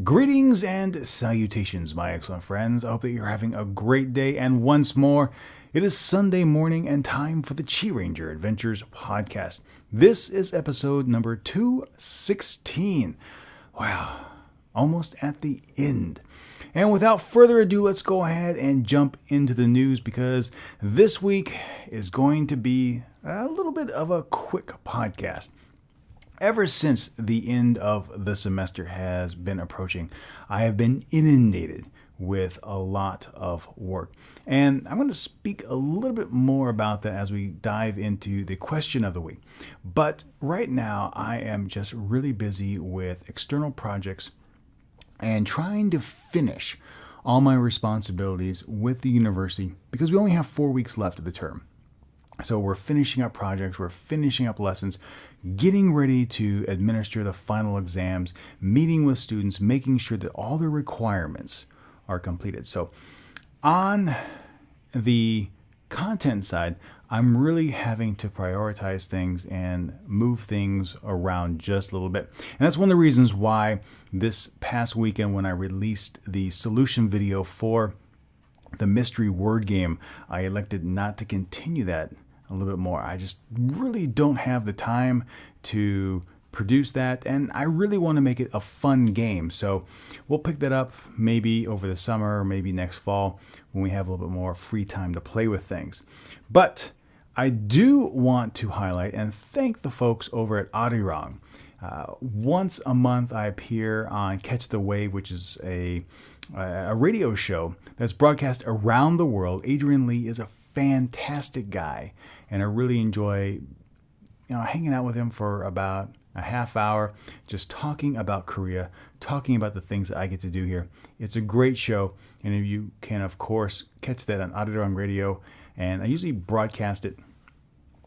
Greetings and salutations, my excellent friends. I hope that you're having a great day. And once more, it is Sunday morning and time for the Chi Ranger Adventures podcast. This is episode number 216. Wow, almost at the end. And without further ado, let's go ahead and jump into the news because this week is going to be a little bit of a quick podcast. Ever since the end of the semester has been approaching, I have been inundated with a lot of work. And I'm going to speak a little bit more about that as we dive into the question of the week. But right now, I am just really busy with external projects and trying to finish all my responsibilities with the university because we only have 4 weeks left of the term. So we're finishing up projects, we're finishing up lessons, getting ready to administer the final exams, meeting with students, making sure that all the requirements are completed. So on the content side, I'm really having to prioritize things and move things around just a little bit. And that's one of the reasons why this past weekend when I released the solution video for the mystery word game, I elected not to continue that a little bit more. I just really don't have the time to produce that, and I really want to make it a fun game. So we'll pick that up maybe over the summer or maybe next fall when we have a little bit more free time to play with things. But I do want to highlight and thank the folks over at Arirang. Once a month I appear on Catch the Wave, which is a radio show that's broadcast around the world. Adrian Lee is a fantastic guy, and I really enjoy hanging out with him for about a half hour, just talking about Korea, talking about the things that I get to do here. It's a great show, and you can, of course, catch that on Arirang Radio, and I usually broadcast it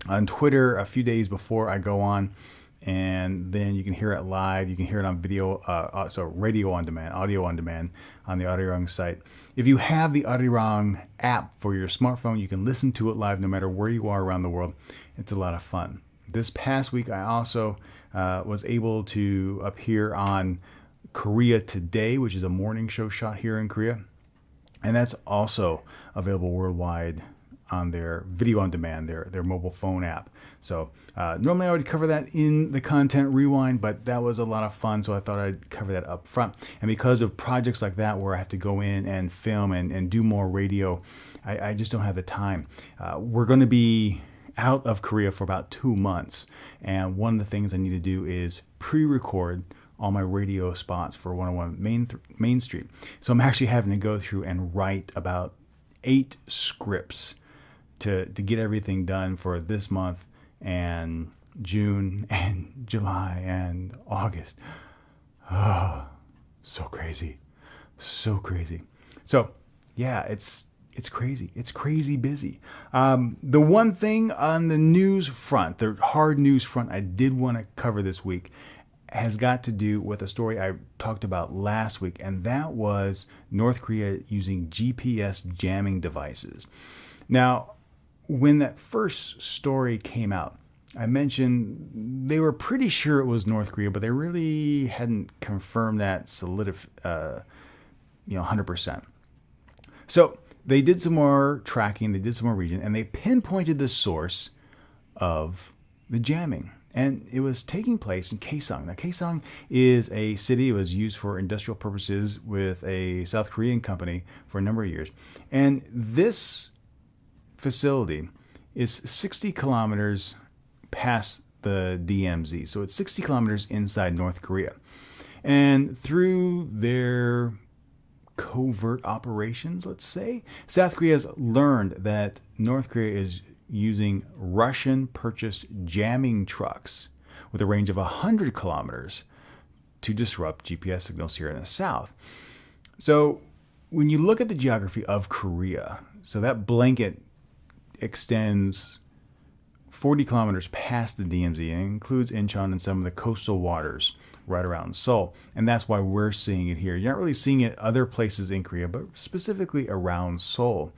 on Twitter a few days before I go on, and then you can hear it live. You can hear it on video, radio on demand, audio on demand on the Arirang site. If you have the Arirang app for your smartphone, you can listen to it live no matter where you are around the world. It's a lot of fun. This past week, I also was able to appear on Korea Today, which is a morning show shot here in Korea. And that's also available worldwide on their video on demand, their mobile phone app. So normally I would cover that in the content rewind, but that was a lot of fun, so I thought I'd cover that up front. And because of projects like that where I have to go in and film and do more radio, I just don't have the time. We're going to be out of Korea for about 2 months, and one of the things I need to do is pre-record all my radio spots for 101 Main Street. So I'm actually having to go through and write about 8 scripts to get everything done for this month and June and July and August. Oh, so crazy. So crazy. So yeah, it's crazy. It's crazy busy. The one thing on the news front, the hard news front I did want to cover this week has got to do with a story I talked about last week, and that was North Korea using GPS jamming devices. Now, when that first story came out, I mentioned they were pretty sure it was North Korea, but they really hadn't confirmed that 100%. So they did some more tracking, they did some more region, and they pinpointed the source of the jamming. And it was taking place in Kaesong. Now, Kaesong is a city. It was used for industrial purposes with a South Korean company for a number of years. And this facility is 60 kilometers past the DMZ. So it's 60 kilometers inside North Korea. And through their covert operations, let's say, South Korea has learned that North Korea is using Russian-purchased jamming trucks with a range of 100 kilometers to disrupt GPS signals here in the south. So when you look at the geography of Korea, so that blanket extends 40 kilometers past the DMZ and includes Incheon and some of the coastal waters right around Seoul. And that's why we're seeing it here. You're not really seeing it other places in Korea, but specifically around Seoul.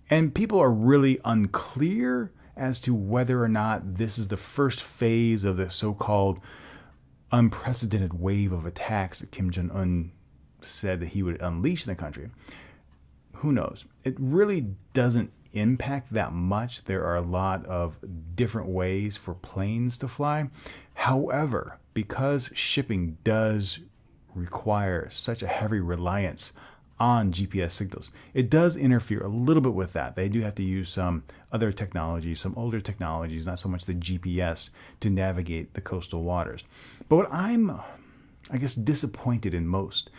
And people are really unclear as to whether or not this is the first phase of the so-called unprecedented wave of attacks that Kim Jong-un said that he would unleash in the country. Who knows? It really doesn't impact that much. There are a lot of different ways for planes to fly. However, because shipping does require such a heavy reliance on GPS signals, it does interfere a little bit with that. They do have to use some other technologies, some older technologies, not so much the GPS, to navigate the coastal waters. But what I'm, I guess, disappointed in most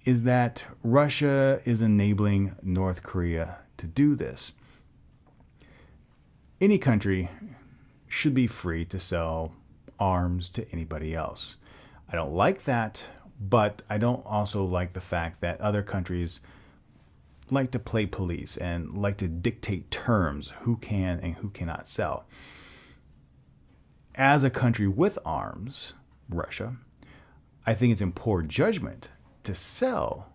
is that Russia is enabling North Korea to do this. Any country should be free to sell arms to anybody else. I don't like that, but I don't also like the fact that other countries like to play police and like to dictate terms, who can and who cannot sell. As a country with arms, Russia, I think it's in poor judgment to sell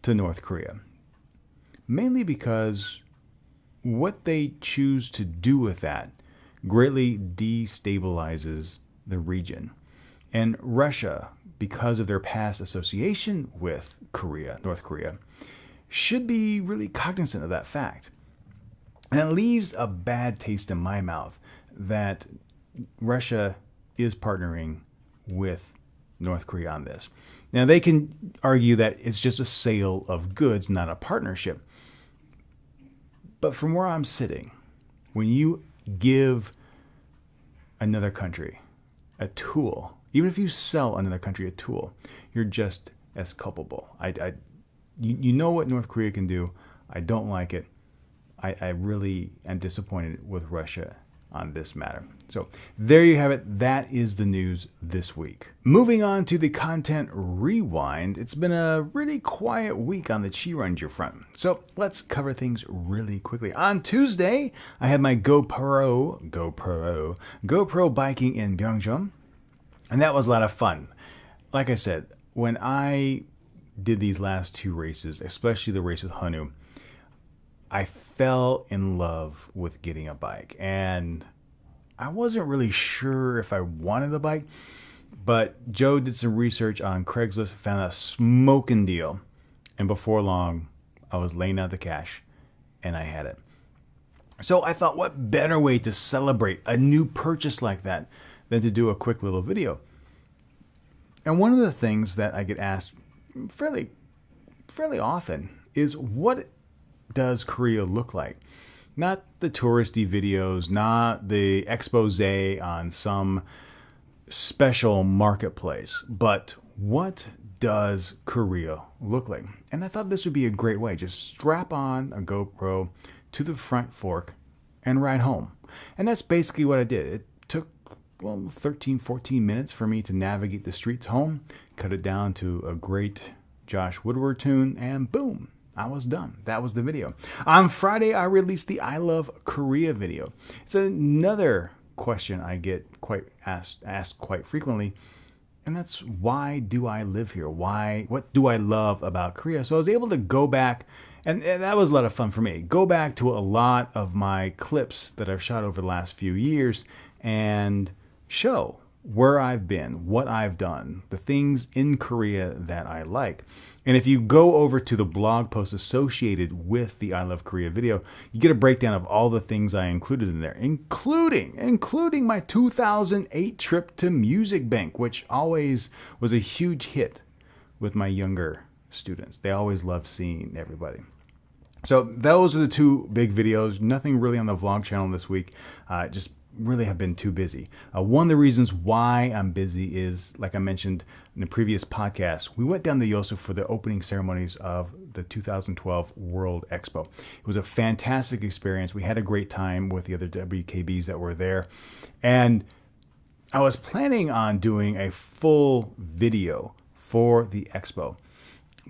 to North Korea, mainly because what they choose to do with that greatly destabilizes the region. And Russia, because of their past association with North Korea, should be really cognizant of that fact. And it leaves a bad taste in my mouth that Russia is partnering with North Korea on this. Now, they can argue that it's just a sale of goods, not a partnership. But from where I'm sitting, when you give another country a tool, even if you sell another country a tool, you're just as culpable. You know what North Korea can do. I don't like it. I really am disappointed with Russia on this matter. So there you have it. That is the news this week. Moving on to the content rewind. It's been a really quiet week on the Chiranger front. So let's cover things really quickly. On Tuesday, I had my GoPro biking in Byungjeon, and that was a lot of fun. Like I said, when I did these last two races, especially the race with Hanu, I fell in love with getting a bike, and I wasn't really sure if I wanted a bike, but Joe did some research on Craigslist, found a smoking deal, and before long, I was laying out the cash, and I had it. So I thought, what better way to celebrate a new purchase like that than to do a quick little video? And one of the things that I get asked fairly often is, what does Korea look like? Not the touristy videos, not the expose on some special marketplace, but what does Korea look like? And I thought this would be a great way. Just strap on a GoPro to the front fork and ride home. And that's basically what I did. It took 13, 14 minutes for me to navigate the streets home, cut it down to a great Josh Woodward tune, and boom, I was done. That was the video. On Friday, I released the I Love Korea video. It's another question I get asked quite frequently, and that's, why do I live here? What do I love about Korea? So I was able to go back, and that was a lot of fun for me. Go back to a lot of my clips that I've shot over the last few years and show where I've been, what I've done, the things in Korea that I like. And if you go over to the blog post associated with the I Love Korea video, you get a breakdown of all the things I included in there, including my 2008 trip to Music Bank, which always was a huge hit with my younger students. They always loved seeing everybody. So those are the two big videos. Nothing really on the vlog channel this week. Just really have been too busy. One of the reasons why I'm busy is, like I mentioned in the previous podcast, we went down to Yosu for the opening ceremonies of the 2012 World Expo. It was a fantastic experience. We had a great time with the other WKBs that were there. And I was planning on doing a full video for the expo,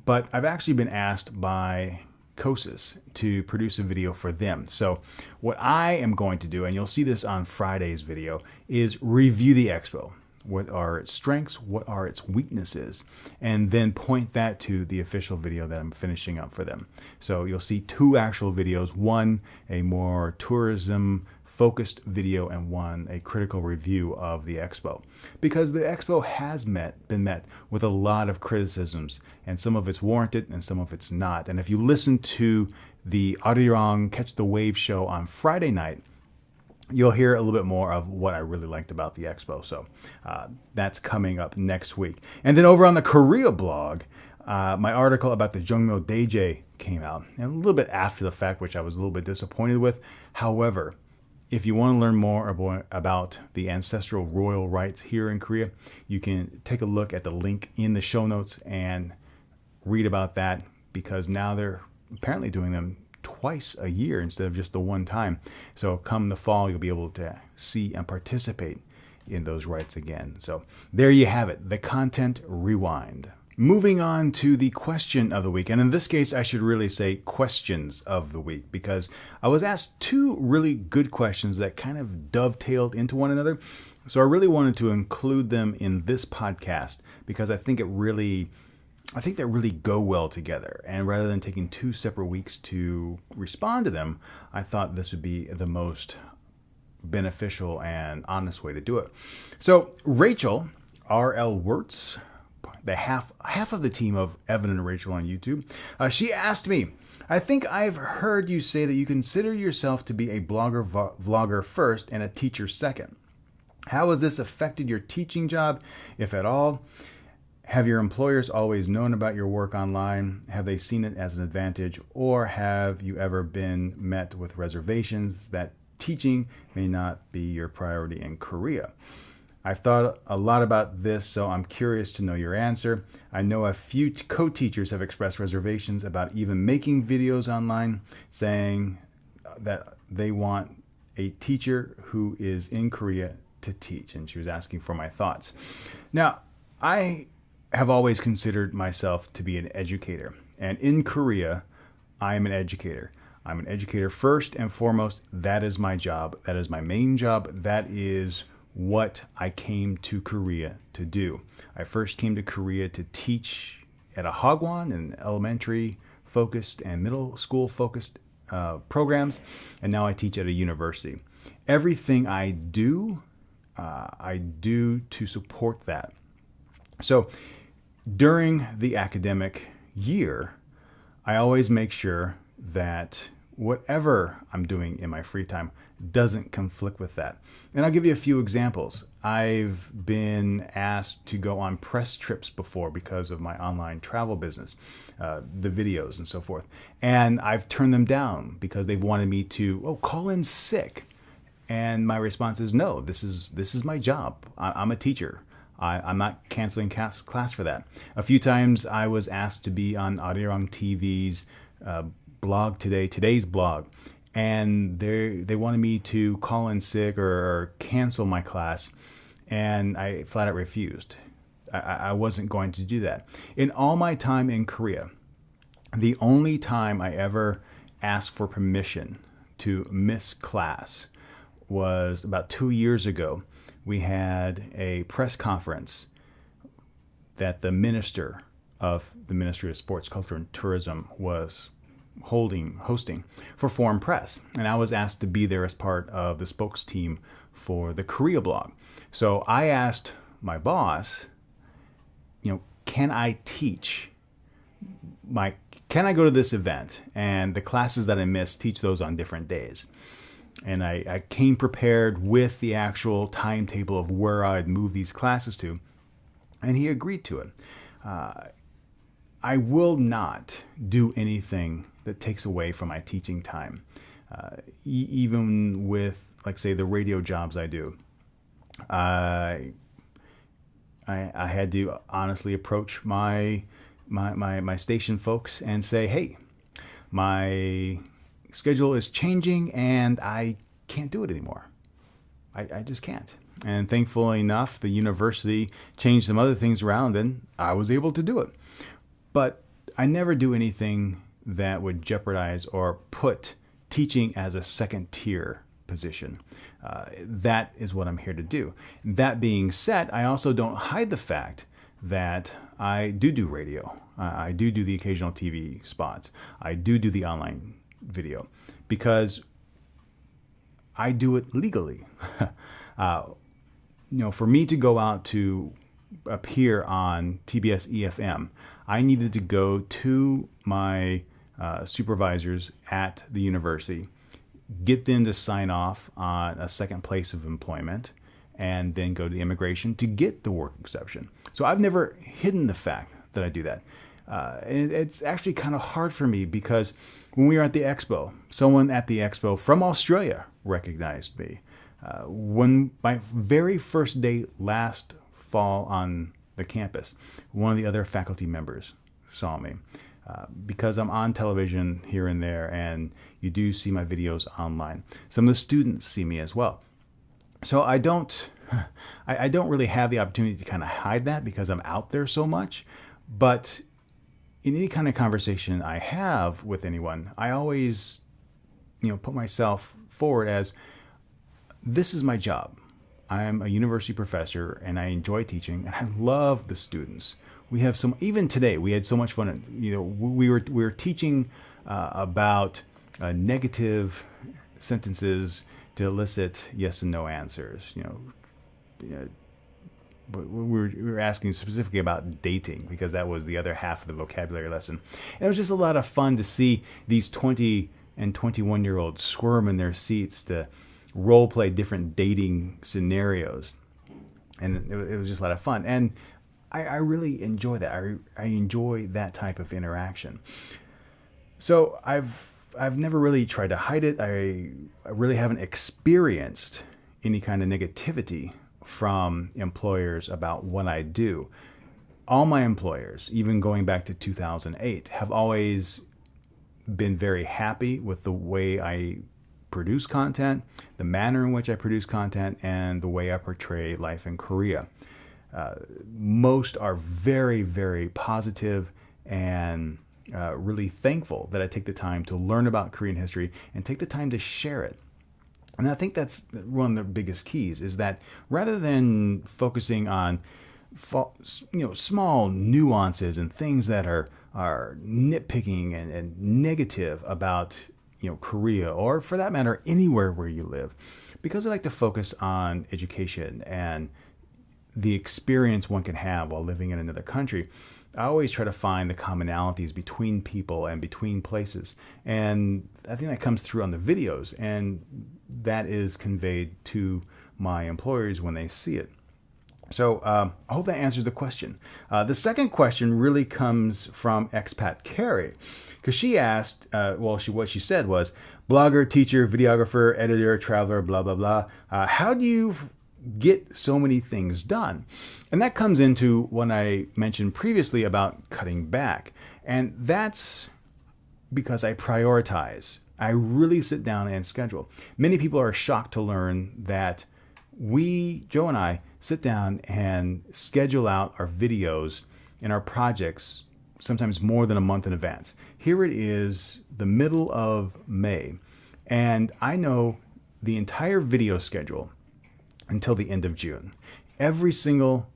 but I've actually been asked by Kosis to produce a video for them. So what I am going to do, and you'll see this on Friday's video, is review the expo. What are its strengths? What are its weaknesses? And then point that to the official video that I'm finishing up for them. So you'll see two actual videos. One, a more tourism focused video and won a critical review of the expo, because the expo has been met with a lot of criticisms, and some of it's warranted and some of it's not. And if you listen to the Arirang Catch the Wave show on Friday night, you'll hear a little bit more of what I really liked about the expo. So that's coming up next week. And then over on the Korea blog, my article about the Jongno Daeje came out, and a little bit after the fact, which I was a little bit disappointed with. However, if you want to learn more about the ancestral royal rites here in Korea, you can take a look at the link in the show notes and read about that, because now they're apparently doing them twice a year instead of just the one time. So come the fall, you'll be able to see and participate in those rites again. So there you have it, the content rewind. Moving on to the question of the week, and in this case I should really say questions of the week, because I was asked two really good questions that kind of dovetailed into one another. So I really wanted to include them in this podcast, because I think they really go well together. And rather than taking two separate weeks to respond to them, I thought this would be the most beneficial and honest way to do it. So Rachel, R.L. Wirtz, the half of the team of Evan and Rachel on YouTube, she asked me, I think I've heard you say that you consider yourself to be a blogger, vlogger first and a teacher second. How has this affected your teaching job, if at all? Have your employers always known about your work online? Have they seen it as an advantage? Or have you ever been met with reservations that teaching may not be your priority in Korea? I've thought a lot about this, so I'm curious to know your answer. I know a few co-teachers have expressed reservations about even making videos online, saying that they want a teacher who is in Korea to teach, and she was asking for my thoughts. Now, I have always considered myself to be an educator, and in Korea, I am an educator. I'm an educator first and foremost. That is my job. That is my main job. That is what I came to Korea to do. I first came to Korea to teach at a Hagwon, an elementary focused and middle school focused programs, and now I teach at a university. Everything I do to support that. So during the academic year, I always make sure that whatever I'm doing in my free time doesn't conflict with that. And I'll give you a few examples. I've been asked to go on press trips before because of my online travel business, the videos and so forth. And I've turned them down because they've wanted me to, call in sick. And my response is, no, this is my job. I'm a teacher. I'm not canceling class for that. A few times I was asked to be on Arirang TV's blog today's blog, and they wanted me to call in sick or cancel my class, and I flat out refused. I wasn't going to do that. In all my time in Korea, the only time I ever asked for permission to miss class was about 2 years ago. We had a press conference that the minister of the Ministry of Sports, Culture, and Tourism was hosting for foreign press. And I was asked to be there as part of the spokes team for the Korea blog. So I asked my boss, can I go to this event and the classes that I missed, teach those on different days? And I came prepared with the actual timetable of where I'd move these classes to, and he agreed to it. I will not do anything that takes away from my teaching time, even with, like, say, the radio jobs I do. I had to honestly approach my station folks and say, hey, my schedule is changing and I can't do it anymore. I just can't. And thankfully enough, the university changed some other things around and I was able to do it. But I never do anything that would jeopardize or put teaching as a second tier position. That is what I'm here to do. That being said, I also don't hide the fact that I do radio. I do the occasional TV spots. I do the online video, because I do it legally. For me to go out to appear on TBS EFM, I needed to go to my supervisors at the university, get them to sign off on a second place of employment, and then go to the immigration to get the work exception. So I've never hidden the fact that I do that. And it's actually kind of hard for me because when we were at the expo, someone at the expo from Australia recognized me. When my very first day last fall on the campus, one of the other faculty members saw me. Because I'm on television here and there, and you do see my videos online. Some of the students see me as well. So I don't really have the opportunity to kind of hide that because I'm out there so much. But in any kind of conversation I have with anyone, I always, put myself forward as, this is my job. I'm a university professor and I enjoy teaching and I love the students. We have even today, we had so much fun. We were teaching about negative sentences to elicit yes and no answers. But we were asking specifically about dating because that was the other half of the vocabulary lesson. And it was just a lot of fun to see these 20 and 21-year-olds squirm in their seats to role play different dating scenarios. And it was just a lot of fun. And I really enjoy that. I enjoy that type of interaction. So I've never really tried to hide it. I really haven't experienced any kind of negativity from employers about what I do. All my employers, even going back to 2008, have always been very happy with the way I produce content, the manner in which I produce content, and the way I portray life in Korea. Most are very, very positive and really thankful that I take the time to learn about Korean history and take the time to share it. And I think that's one of the biggest keys, is that rather than focusing on small nuances and things that are nitpicking and negative about Korea, or for that matter anywhere where you live, because I like to focus on education and the experience one can have while living in another country, I always try to find the commonalities between people and between places. And I think that comes through on the videos, and that is conveyed to my employers when they see it. So I hope that answers the question. The second question really comes from expat Carrie, because she asked, what she said was, blogger, teacher, videographer, editor, traveler, blah, blah, blah. How do you get so many things done? And that comes into what I mentioned previously about cutting back. And that's because I prioritize. I really sit down and schedule. Many people are shocked to learn that Joe and I, sit down and schedule out our videos and our projects sometimes more than a month in advance. Here it is the middle of May, and I know the entire video schedule until the end of June. Every single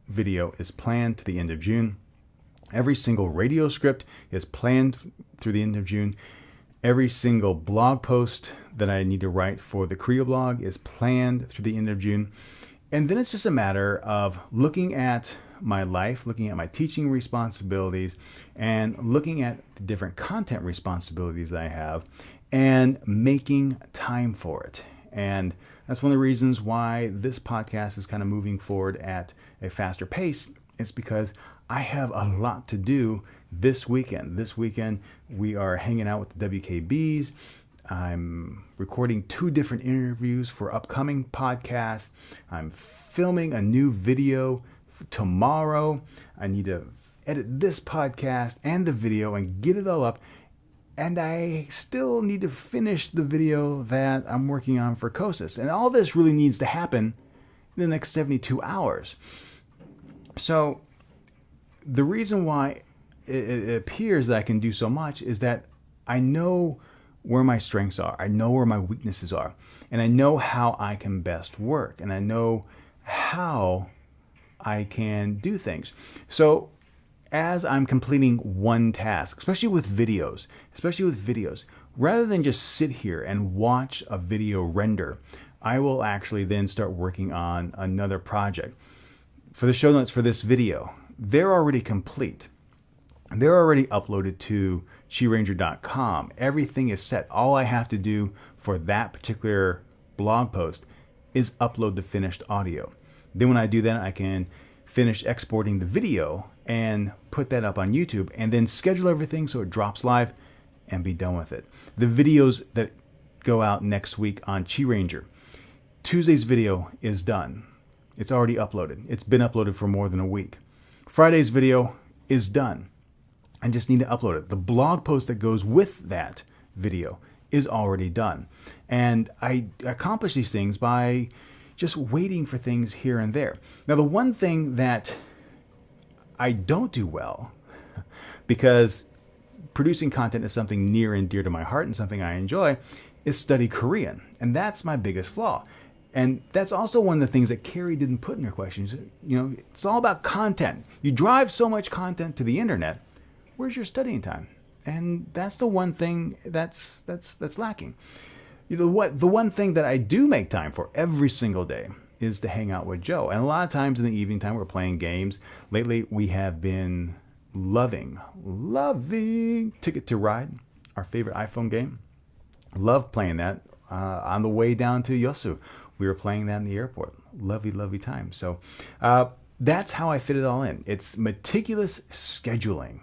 video is planned to the end of June. Every single radio script is planned through the end of June. Every single blog post that I need to write for the Korea blog is planned through the end of June. And then it's just a matter of looking at my life, looking at my teaching responsibilities, and looking at the different content responsibilities that I have, and making time for it. And that's one of the reasons why this podcast is kind of moving forward at a faster pace. It's because I have a lot to do this weekend. This weekend, we are hanging out with the WKBs. I'm recording 2 different interviews for upcoming podcasts. I'm filming a new video tomorrow. I need to edit this podcast and the video and get it all up. And I still need to finish the video that I'm working on for COSIS. And all this really needs to happen in the next 72 hours. So the reason why it appears that I can do so much is that I know where my strengths are. I know where my weaknesses are. And I know how I can best work. And I know how I can do things. So as I'm completing one task, especially with videos, rather than just sit here and watch a video render, I will actually then start working on another project. For the show notes for this video, they're already complete. They're already uploaded to chiranger.com. Everything is set. All I have to do for that particular blog post is upload the finished audio. Then when I do that, I can finish exporting the video and put that up on YouTube, and then schedule everything so it drops live and be done with it. The videos that go out next week on ChiRanger, Tuesday's video is done. It's already uploaded. It's been uploaded for more than a week. Friday's video is done. I just need to upload it. The blog post that goes with that video is already done. And I accomplish these things by just waiting for things here and there. Now, the one thing that I don't do well, because producing content is something near and dear to my heart and something I enjoy, is study Korean. And that's my biggest flaw. And that's also one of the things that Carrie didn't put in her questions. You know, it's all about content. You drive so much content to the internet. Where's your studying time? And that's the one thing that's lacking. You know what? The one thing that I do make time for every single day is to hang out with Joe. And a lot of times in the evening time, we're playing games. Lately, we have been loving Ticket to Ride, our favorite iPhone game. Love playing that. On the way down to Yosu, we were playing that in the airport. Lovely time. So that's how I fit it all in. It's meticulous scheduling.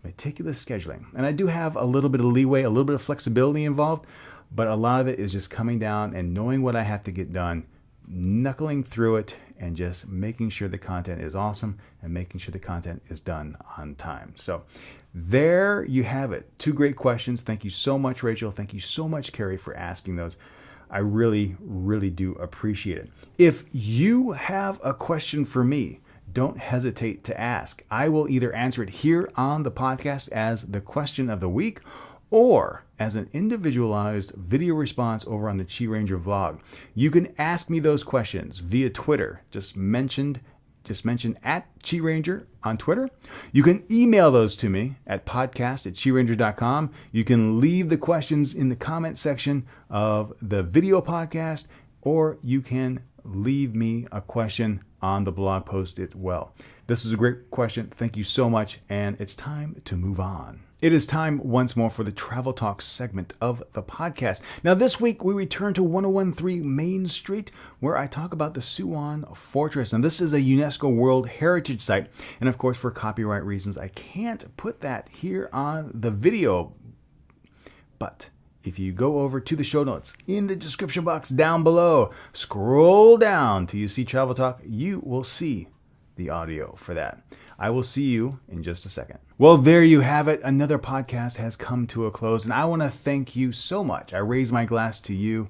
And I do have a little bit of leeway, a little bit of flexibility involved, but a lot of it is just coming down and knowing what I have to get done, knuckling through it, and just making sure the content is awesome and making sure the content is done on time. So there you have it. 2 great questions. Thank you so much, Rachel. Thank you so much, Carrie, for asking those. I really do appreciate it. If you have a question for me, don't hesitate to ask. I will either answer it here on the podcast as the question of the week, or as an individualized video response over on the ChiRanger vlog. You can ask me those questions via Twitter. Just mention at ChiRanger on Twitter. You can email those to me at podcast@chiranger.com. You can leave the questions in the comment section of the video podcast, or you can leave me a question on the blog post as well. This is a great question. Thank you so much. And it's time to move on. It is time once more for the Travel Talk segment of the podcast. Now, this week we return to 1013 Main Street, where I talk about the Suwon Fortress. And this is a UNESCO World Heritage Site. And of course, for copyright reasons, I can't put that here on the video. But if you go over to the show notes in the description box down below, scroll down till you see Travel Talk, you will see the audio for that. I will see you in just a second. Well, there you have it. Another podcast has come to a close, and I want to thank you so much. I raise my glass to you.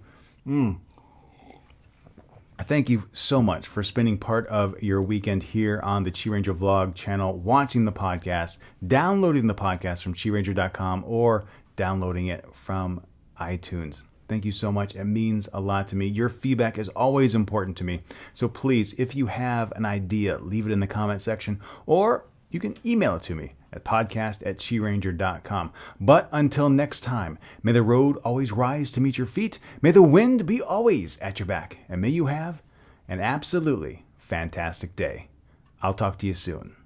Thank you so much for spending part of your weekend here on the ChiRanger Vlog channel, watching the podcast, downloading the podcast from chiranger.com, or downloading it from iTunes. Thank you so much. It means a lot to me. Your feedback is always important to me. So please, if you have an idea, leave it in the comment section, or you can email it to me at podcast@chiranger.com. But until next time, may the road always rise to meet your feet. May the wind be always at your back. And may you have an absolutely fantastic day. I'll talk to you soon.